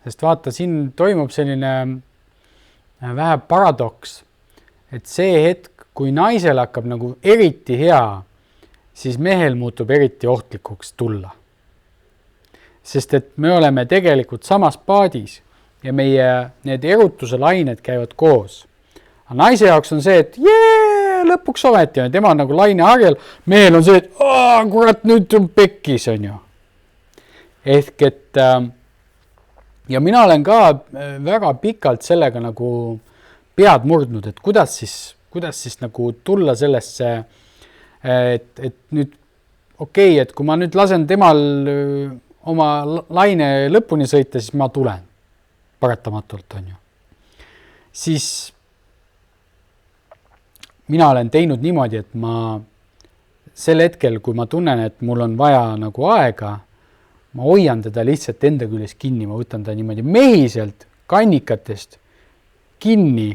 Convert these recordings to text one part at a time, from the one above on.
Sest vaata, siin toimub selline vähe paradoks, et see hetk, kui naisel hakkab nagu eriti hea, siis mehel muutub eriti ohtlikuks tulla. Sest et me oleme tegelikult samas paadis ja meie need erutuse lained käivad koos. Aga naise jaoks on see, et lõpuks ometi on, tema on nagu laine harjal, mehel on see, et kurat, nüüd on pekkis, on ju. Ehk et ja mina olen ka väga pikalt sellega nagu pead murdnud, et kuidas siis nagu tulla sellesse, et nüüd okei, et kui ma nüüd lasen temal oma laine lõpuni sõita, siis ma tulen paratamatult, on ju. Siis mina olen teinud niimoodi, et ma sel hetkel, kui ma tunnen, et mul on vaja nagu aega, ma hoian teda lihtsalt enda küljes kinni, ma võtan ta niimoodi mehiselt, kannikatest kinni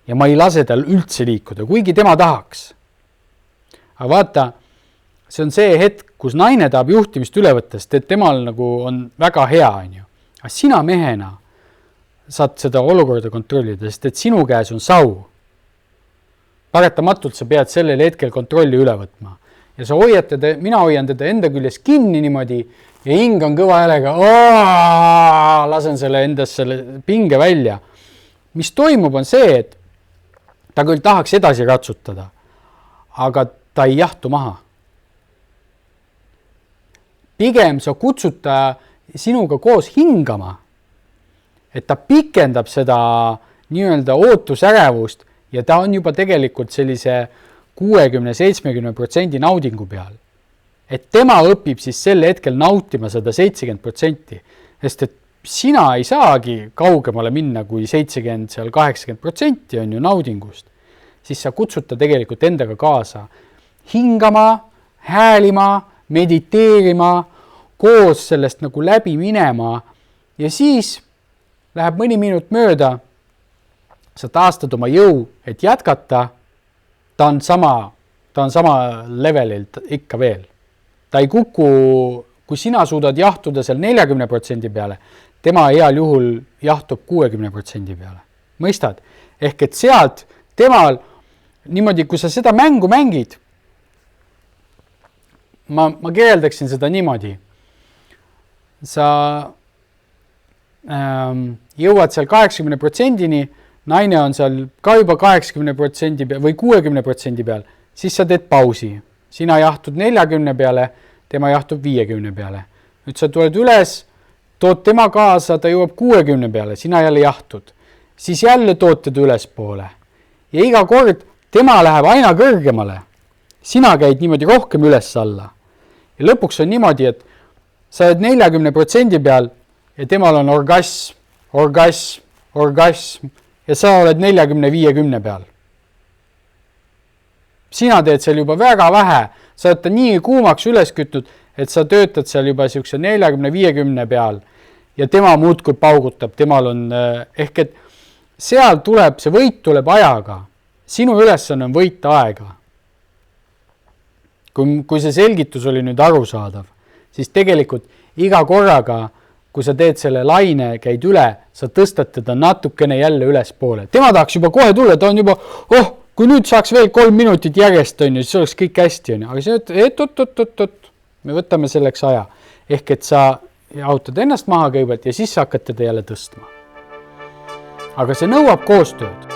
ja ma ei lase tal üldse liikuda, kuigi tema tahaks. Aga vaata, see on see hetk, kus naine tahab juhtimist üle võtta, sest temal nagu on väga hea, on ju. Aga sina mehena saad seda olukorda kontrollida, sest et sinu käes on sau. Paratamatult sa pead sellel hetkel kontrolli üle võtma. Ja sa hoiad teda, mina hoian teda enda küljes kinni niimoodi ja hingan kõva häälega, lasen selle endast selle pinge välja. Mis toimub on see, et ta küll tahaks edasi ratsutada, aga ta ei jahtu maha. Pigem sa kutsud ta sinuga koos hingama, et ta pikendab seda nii-öelda ootusärevust ja ta on juba tegelikult sellise 60-70% naudingu peal. Et tema õpib siis sel hetkel nautima seda 70%, sest et sina ei saagi kaugemale minna kui 70-80% on ju naudingust. Siis sa kutsud ta tegelikult endaga kaasa hingama, häälima, mediteerima, koos sellest nagu läbi minema ja siis läheb mõni minut mööda, sa taastad oma jõu, et jätkata, ta on sama levelil ikka veel. Ta ei kuku, kui sina suudad jahtuda seal 40% peale, tema heal juhul jahtub 60% peale. Mõistad? Ehk et sealt temal, niimoodi, kui sa seda mängu mängid, ma kirjeldaksin seda niimoodi. Sa jõuad seal 80%-ni, naine on seal ka juba 80% peal või 60% peal, siis sa teed pausi. Sina jahtud 40 peale, tema jahtub 50 peale. Nüüd sa tuled üles, tood tema kaasa, ta jõuab 60 peale, sina jälle jahtud. Siis jälle tood teda üles poole. Ja iga kord tema läheb aina kõrgemale. Sina käid niimoodi rohkem üles alla. Ja lõpuks on niimoodi, et sa oled 40% peal ja temal on orgasm ja sa oled 40-50 peal. Sina teed seal juba väga vähe, sa oled ta nii kuumaks üles kütnud, et sa töötad seal juba 40-50 peal ja tema muudkui paugutab, temal on ehk et seal tuleb, see võit tuleb ajaga. Sinu ülesanne on võita aega. Kui see selgitus oli nüüd arusaadav, siis tegelikult iga korraga, kui sa teed selle laine, käid üle, sa tõstad teda natukene jälle üles poole. Tema tahaks juba kohe tulla, ta on juba, kui nüüd saaks veel 3 minutit järjest, on ju, siis oleks kõik hästi. On ju. Aga see, et me võtame selleks aja. Ehk et sa jautad ennast maha kõigepealt ja siis sa hakkad teda jälle tõstma. Aga see nõuab koostööd.